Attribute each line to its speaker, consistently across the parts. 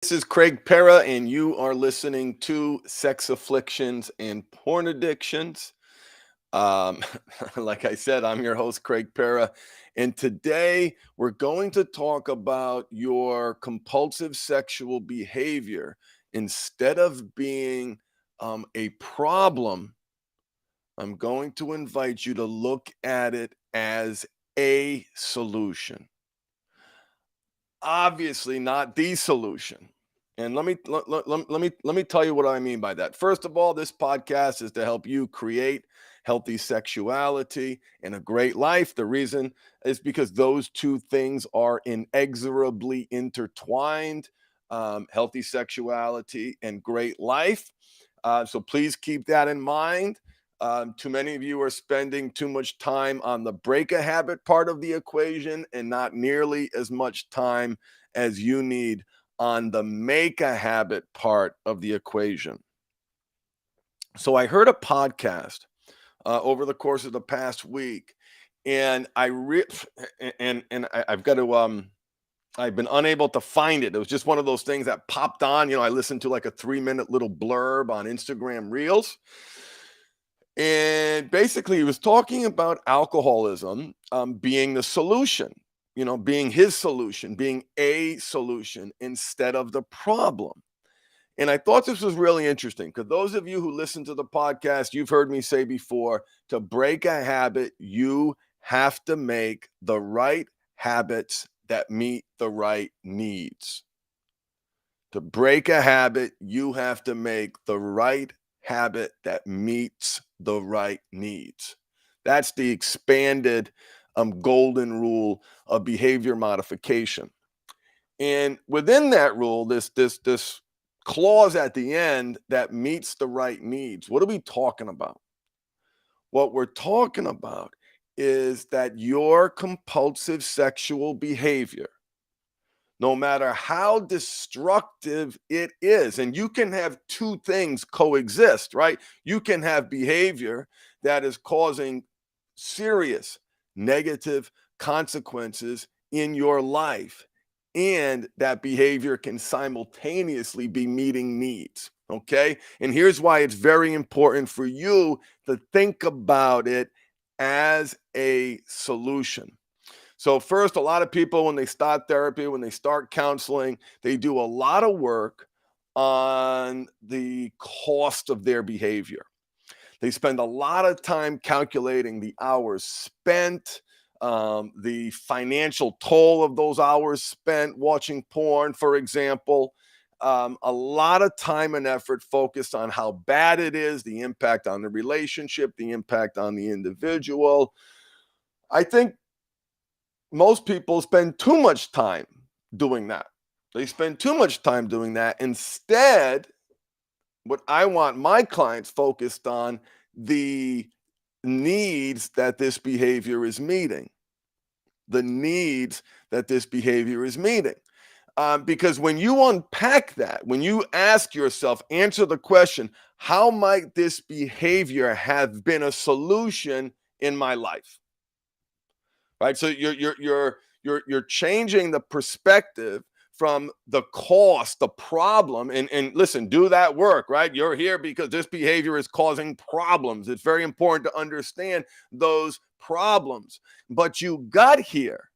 Speaker 1: This is Craig Pera, and you are listening to Sex Afflictions and Porn Addictions. Um, like I said, I'm your host, Craig Pera, and today we're going to talk about your compulsive sexual behavior. Instead of being a problem, I'm going to invite you to look at it as a solution. Obviously not the solution. And let me tell you what I mean by that. First of all, this podcast is to help you create healthy sexuality and a great life. The reason is because those two things are inexorably intertwined. Healthy sexuality and great life. So please keep that in mind. Too many of you are spending too much time on the break a habit part of the equation and not nearly as much time as you need on the make a habit part of the equation. So I heard a podcast over the course of the past week, and I've got to I've been unable to find it. It was just one of those things that popped on. I listened to like a 3-minute little blurb on Instagram Reels. And basically, he was talking about alcoholism being the solution, being his solution, being a solution instead of the problem. And I thought this was really interesting because those of you who listen to the podcast, you've heard me say before, to break a habit, you have to make the right habits that meet the right needs. To break a habit, you have to make the right habit that meets the right needs. That's the expanded golden rule of behavior modification. And within that rule, this clause at the end that meets the right needs. What are we talking about? What we're talking about is that your compulsive sexual behavior, no matter how destructive it is. And you can have two things coexist, right? You can have behavior that is causing serious negative consequences in your life, and that behavior can simultaneously be meeting needs. Okay. And here's why it's very important for you to think about it as a solution. So first, a lot of people, when they start therapy, when they start counseling, they do a lot of work on the cost of their behavior. They spend a lot of time calculating the hours spent, the financial toll of those hours spent watching porn, for example. A lot of time and effort focused on how bad it is, the impact on the relationship, the impact on the individual. I think most people spend too much time doing that. They spend too much time doing that. Instead, what I want my clients focused on, the needs that this behavior is meeting. The needs that this behavior is meeting. Because when you unpack that, when you ask yourself, answer the question, how might this behavior have been a solution in my life? Right? So you're changing the perspective from the cost, the problem, and listen, do that work, right? You're here because this behavior is causing problems. It's very important to understand those problems. But you got here,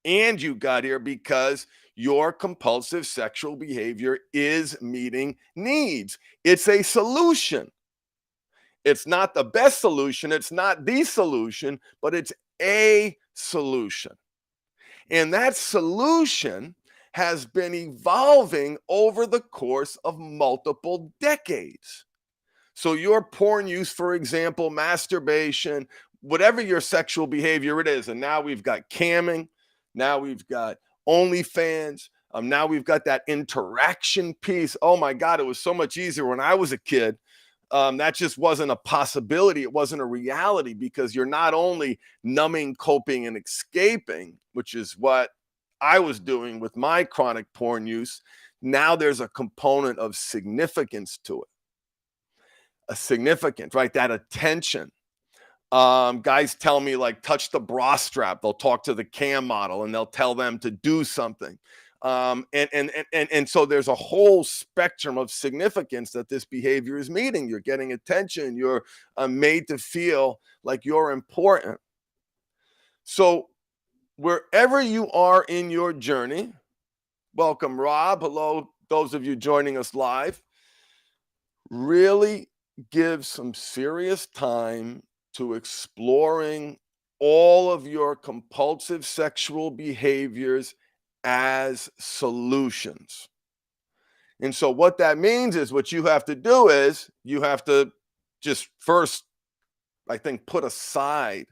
Speaker 1: and you got here because your compulsive sexual behavior is meeting needs. It's a solution. It's not the best solution, it's not the solution, but it's a solution. And that solution has been evolving over the course of multiple decades. So your porn use, for example, masturbation, whatever your sexual behavior it is, and now we've got camming, now we've got OnlyFans, now we've got that interaction piece. Oh my God, it was so much easier when I was a kid. That just wasn't a possibility. It wasn't a reality because you're not only numbing, coping, and escaping, which is what I was doing with my chronic porn use. Now there's a component of significance to it. A significant, right? That attention. Guys tell me, like, touch the bra strap. They'll talk to the cam model and they'll tell them to do something. And so there's a whole spectrum of significance that this behavior is meeting. You're getting attention. You're made to feel like you're important. So wherever you are in your journey, welcome, Rob. Hello, those of you joining us live. Really give some serious time to exploring all of your compulsive sexual behaviors as solutions. And so, what that means is what you have to do is you have to just first, I think, put aside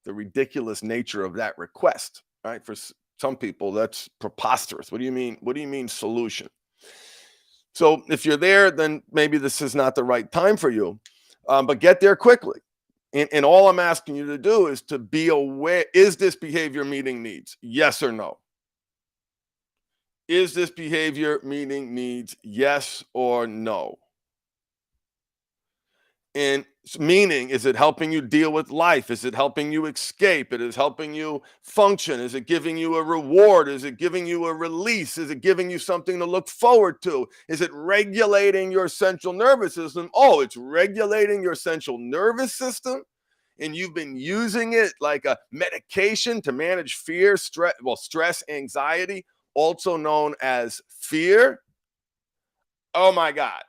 Speaker 1: the ridiculous nature of that request, right? For some people, that's preposterous. What do you mean? What do you mean solution? So if you're there, then maybe this is not the right time for you, but get there quickly. And all I'm asking you to do is to be aware, is this behavior meeting needs? Yes or no? Is this behavior meeting needs? Yes or no? And meaning, is it helping you deal with life? Is it helping you escape? It is helping you function. Is it giving you a reward? Is it giving you a release? Is it giving you something to look forward to? Is it regulating your central nervous system? Oh, it's regulating your central nervous system, and you've been using it like a medication to manage fear, stress, anxiety, also known as fear. Oh my God.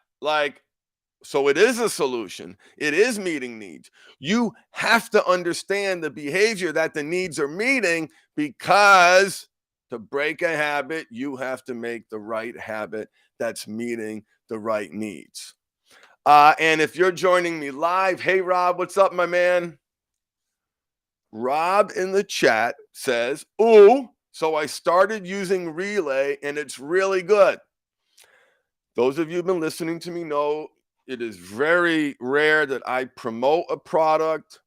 Speaker 1: So it is a solution. It is meeting needs. You have to understand the behavior that the needs are meeting, because to break a habit, you have to make the right habit that's meeting the right needs. And if you're joining me live, hey, Rob, what's up, my man? Rob in the chat says, ooh, so I started using Relay and it's really good. Those of you who've been listening to me know it is very rare that I promote a product.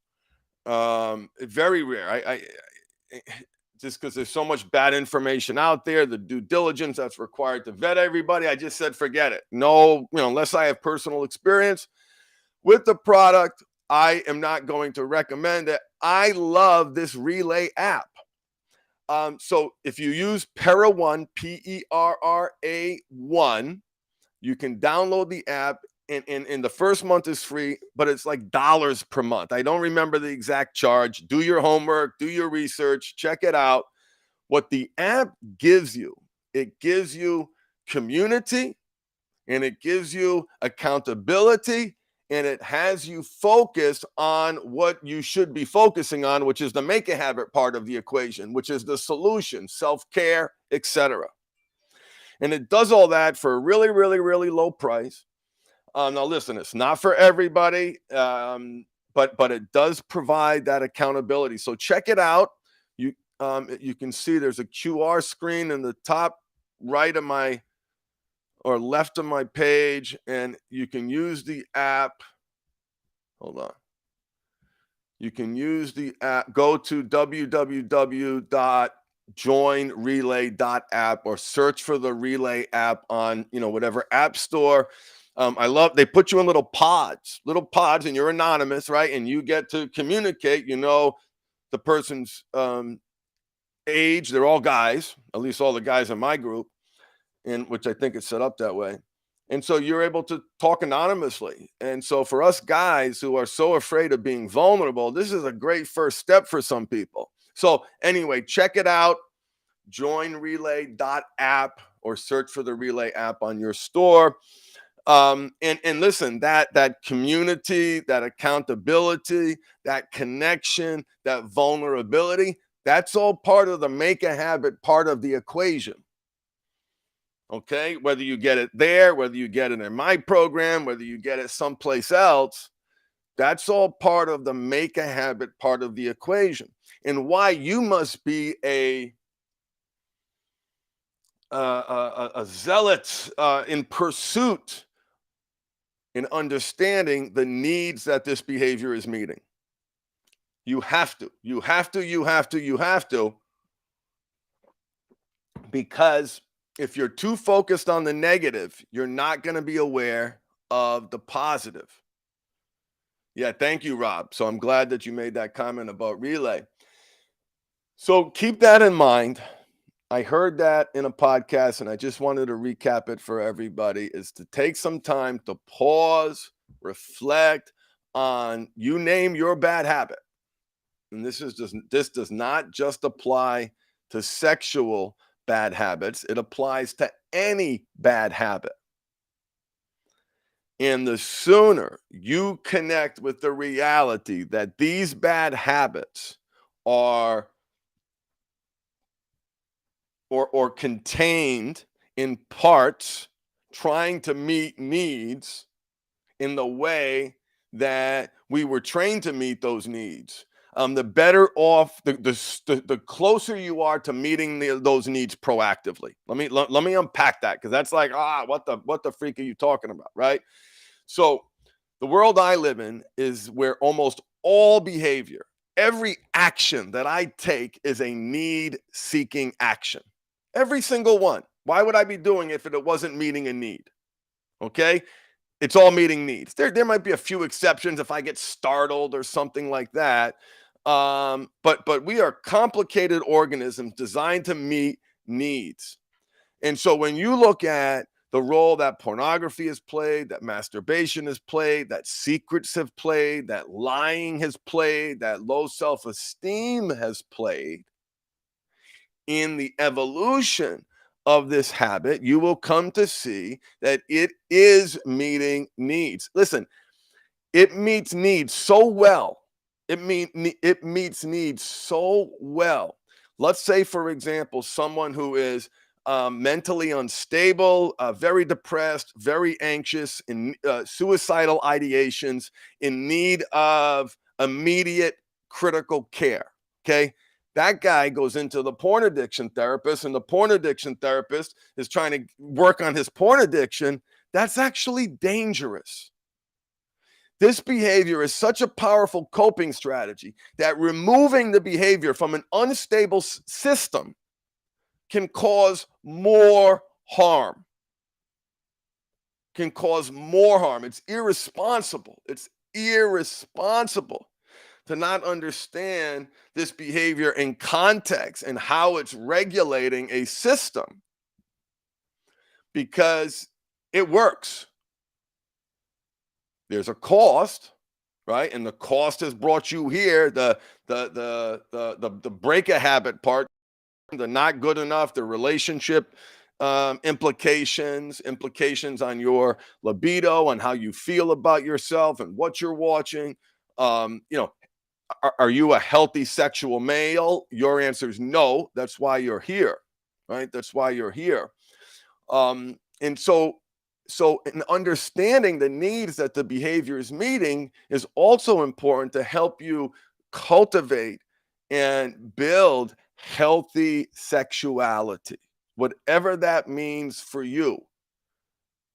Speaker 1: Very rare. I just because there's so much bad information out there, the due diligence that's required to vet everybody. I just said, forget it. No, unless I have personal experience with the product, I am not going to recommend it. I love this Relay app. So if you use Para1, PERRA1, you can download the app. And the first month is free, but it's like dollars per month. I don't remember the exact charge. Do your homework, do your research, check it out. What the app gives you, it gives you community, and it gives you accountability, and it has you focused on what you should be focusing on, which is the make a habit part of the equation, which is the solution, self-care, etc. And it does all that for a really, really, really low price. Now, listen, it's not for everybody, but it does provide that accountability. So check it out. You can see there's a QR screen in the top right of my or left of my page, and you can use the app. Hold on. You can use the app. Go to www.joinrelay.app or search for the Relay app on whatever app store. I love they put you in little pods, and you're anonymous, right? And you get to communicate, the person's age. They're all guys, at least all the guys in my group, and which I think is set up that way. And so you're able to talk anonymously. And so for us guys who are so afraid of being vulnerable, this is a great first step for some people. So anyway, check it out, joinrelay.app, or search for the Relay app on your store. And listen, that community, that accountability, that connection, that vulnerability, that's all part of the make a habit part of the equation. Okay, whether you get it there, whether you get it in my program, whether you get it someplace else, that's all part of the make a habit part of the equation. And why you must be a zealot in pursuit in understanding the needs that this behavior is meeting. You have to, because if you're too focused on the negative, you're not going to be aware of the positive. Yeah, thank you, Rob. So I'm glad that you made that comment about Relay. So keep that in mind. I heard that in a podcast, and I just wanted to recap it for everybody, is to take some time to pause, reflect on, you name your bad habit. And this does not just apply to sexual bad habits. It applies to any bad habit. And the sooner you connect with the reality that these bad habits are or contained in parts trying to meet needs in the way that we were trained to meet those needs, the better off, the closer you are to meeting those needs proactively. Let me unpack that, because that's like, what the freak are you talking about, right? So the world I live in is where almost all behavior, every action that I take is a need seeking action. Every single one. Why would I be doing it if it wasn't meeting a need? Okay. It's all meeting needs. There might be a few exceptions if I get startled or something like that. But we are complicated organisms designed to meet needs. And so when you look at the role that pornography has played, that masturbation has played, that secrets have played, that lying has played, that low self-esteem has played in the evolution of this habit, you will come to see that it is meeting needs. Listen, it meets needs so well. It meets needs so well. Let's say, for example, someone who is mentally unstable, very depressed, very anxious, in suicidal ideations, in need of immediate critical care. Okay. That guy goes into the porn addiction therapist, and the porn addiction therapist is trying to work on his porn addiction. That's actually dangerous. This behavior is such a powerful coping strategy that removing the behavior from an unstable system can cause more harm. Can cause more harm. It's irresponsible. It's irresponsible to not understand this behavior in context and how it's regulating a system, because it works. There's a cost, right? And the cost has brought you here. The break a habit part, the not good enough, the relationship implications on your libido, on how you feel about yourself and what you're watching. You know, are you a healthy sexual male? Your answer is no. That's why you're here, right? That's why you're here. And so in understanding the needs that the behavior is meeting is also important to help you cultivate and build healthy sexuality, whatever that means for you.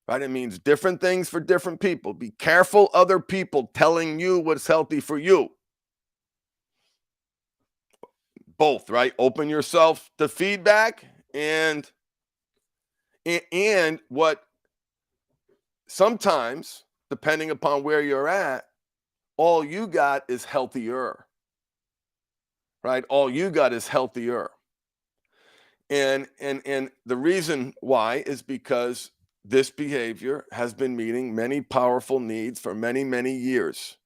Speaker 1: Right? It means different things for different people. Be careful other people telling you what's healthy for you. Both, right? Open yourself to feedback, and what sometimes, depending upon where you're at, all you got is healthier, right? All you got is healthier. And the reason why is because this behavior has been meeting many powerful needs for many, many years.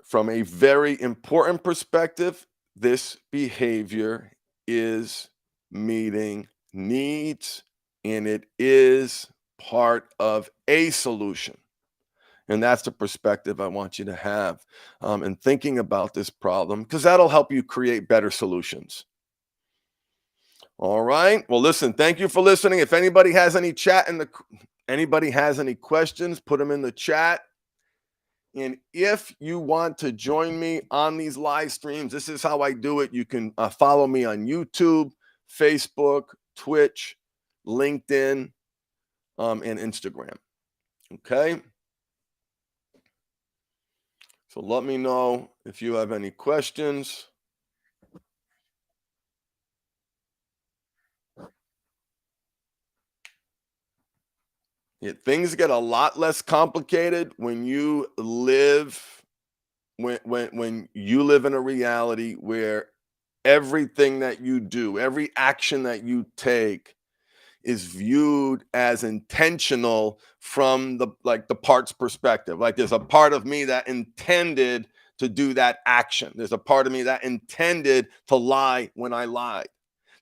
Speaker 1: From a very important perspective, this behavior is meeting needs, and it is part of a solution. And that's the perspective I want you to have in thinking about this problem, because that'll help you create better solutions. All right. Well, listen, thank you for listening. If anybody has any anybody has any questions, put them in the chat. And if you want to join me on these live streams, this is how I do it. You can follow me on YouTube, Facebook, Twitch, LinkedIn, and Instagram. Okay. So let me know if you have any questions. Things get a lot less complicated when you live when you live in a reality where everything that you do, every action that you take is viewed as intentional from the part's perspective. Like there's a part of me that intended to do that action. There's a part of me that intended to lie when I lied.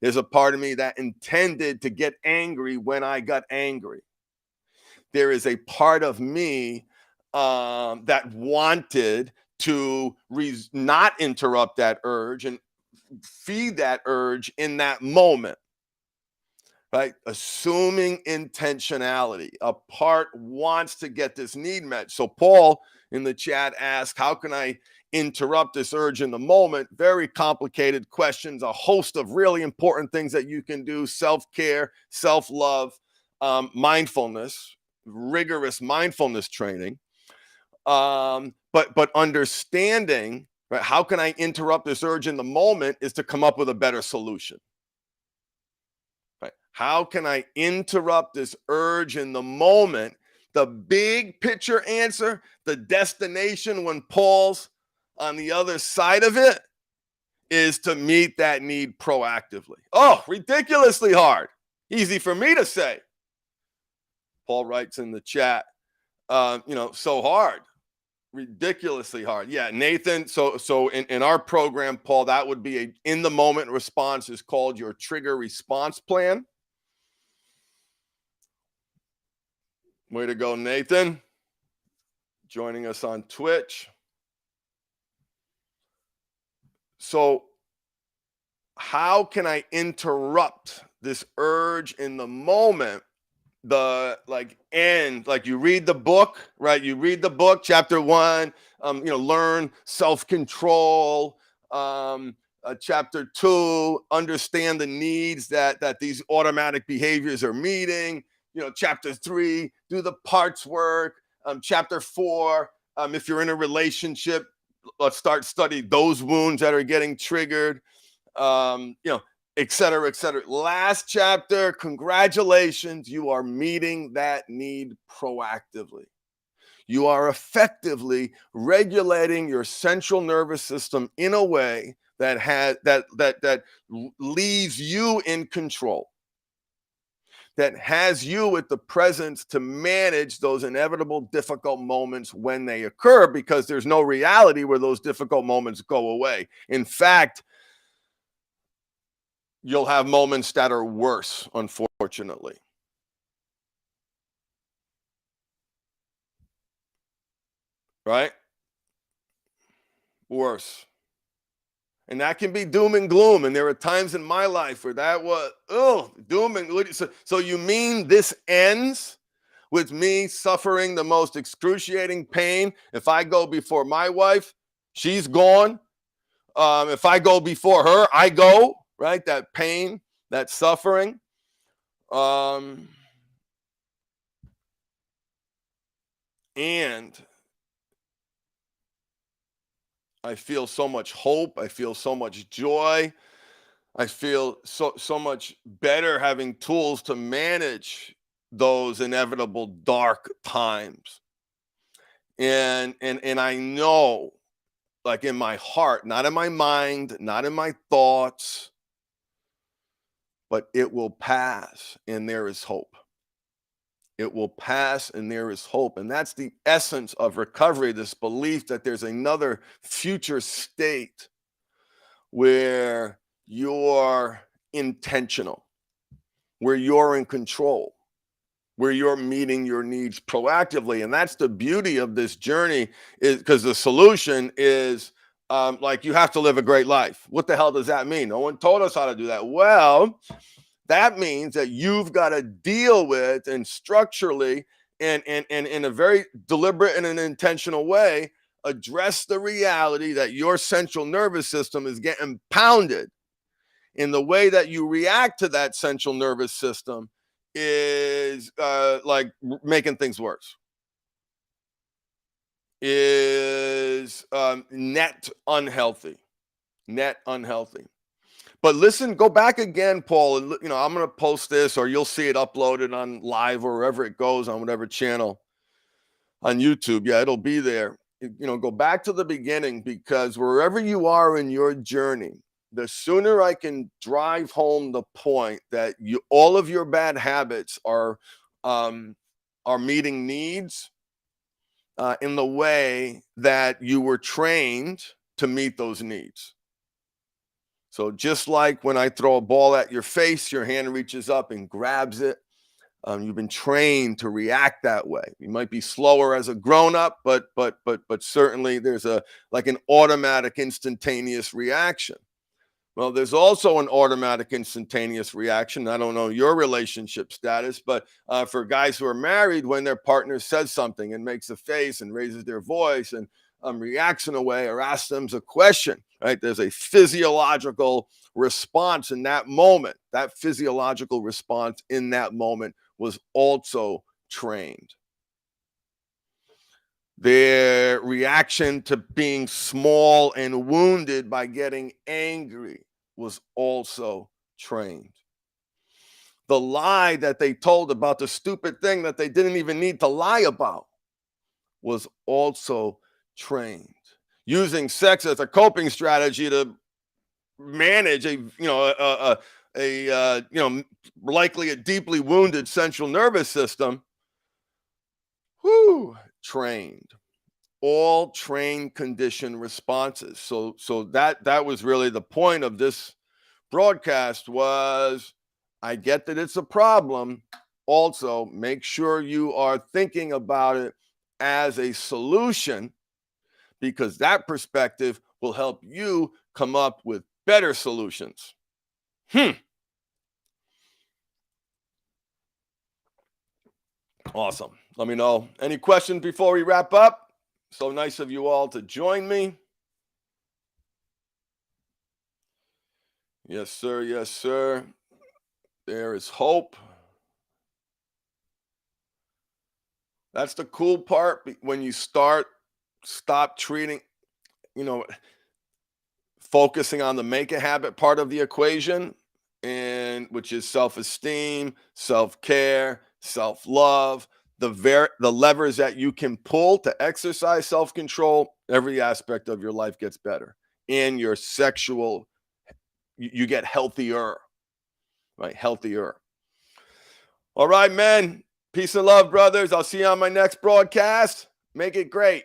Speaker 1: There's a part of me that intended to get angry when I got angry. There is a part of me that wanted to not interrupt that urge and feed that urge in that moment, right? Assuming intentionality. A part wants to get this need met. So Paul in the chat asked, how can I interrupt this urge in the moment? Very complicated questions, a host of really important things that you can do: self-care, self-love, mindfulness, rigorous mindfulness training. But understanding, right, how can I interrupt this urge in the moment is to come up with a better solution. Right? How can I interrupt this urge in the moment? The big picture answer, the destination when Paul's on the other side of it, is to meet that need proactively. Oh, ridiculously hard. Easy for me to say. Paul writes in the chat, so hard. Ridiculously hard. Yeah, Nathan. So in our program, Paul, that would be a in the moment response is called your trigger response plan. Way to go, Nathan. Joining us on Twitch. So how can I interrupt this urge in the moment? The end, like you read the book, right? You read the book, chapter 1, learn self-control. Chapter 2, understand the needs that these automatic behaviors are meeting. Chapter 3, do the parts work. Chapter 4, if you're in a relationship, let's start studying those wounds that are getting triggered. Et cetera, et cetera. Last chapter, congratulations, you are meeting that need proactively. You are effectively regulating your central nervous system in a way that leaves you in control, that has you with the presence to manage those inevitable difficult moments when they occur, because there's no reality where those difficult moments go away. In fact, you'll have moments that are worse, unfortunately. Right? Worse. And that can be doom and gloom. And there are times in my life where that was, doom and gloom. So you mean this ends with me suffering the most excruciating pain? If I go before my wife, she's gone. If I go before her, I go, right? That pain, that suffering. And I feel so much hope. I feel so much joy. I feel so much better having tools to manage those inevitable dark times. And I know, like in my heart, not in my mind, not in my thoughts, but it will pass and there is hope. It will pass and there is hope. And that's the essence of recovery, this belief that there's another future state where you're intentional, where you're in control, where you're meeting your needs proactively. And that's the beauty of this journey, is because the solution is you have to live a great life. What the hell does that mean? No one told us how to do that. Well, that means that you've got to deal with and structurally and in a very deliberate and an intentional way address the reality that your central nervous system is getting pounded. In the way that you react to that central nervous system is making things worse, is net unhealthy. But listen, go back again, Paul, and I'm going to post this, or you'll see it uploaded on live or wherever it goes on whatever channel on YouTube. Yeah, it'll be there. go back to the beginning, because wherever you are in your journey, the sooner I can drive home the point that all of your bad habits are meeting needs in the way that you were trained to meet those needs. So just like when I throw a ball at your face, your hand reaches up and grabs it. You've been trained to react that way. You might be slower as a grown-up, but certainly there's like an automatic instantaneous reaction. Well, there's also an automatic instantaneous reaction. I don't know your relationship status, but for guys who are married, when their partner says something and makes a face and raises their voice and reacts in a way or asks them a question, right? There's a physiological response in that moment. That physiological response in that moment was also trained. Their reaction to being small and wounded by getting angry was also trained. The lie that they told about the stupid thing that they didn't even need to lie about was also trained. Using sex as a coping strategy to manage likely a deeply wounded central nervous system. Trained. All trained conditioned responses. So that was really the point of this broadcast. Was I get that it's a problem. Also, make sure you are thinking about it as a solution, because that perspective will help you come up with better solutions. Awesome. Let me know. Any questions before we wrap up? So nice of you all to join me. Yes, sir. Yes, sir. There is hope. That's the cool part when you stop treating, focusing on the make a habit part of the equation, and which is self-esteem, self-care, self-love, the levers that you can pull to exercise self-control. Every aspect of your life gets better, and your sexual, you get healthier, right? Healthier. All right, men. Peace and love, brothers. I'll see you on my next broadcast. Make it great.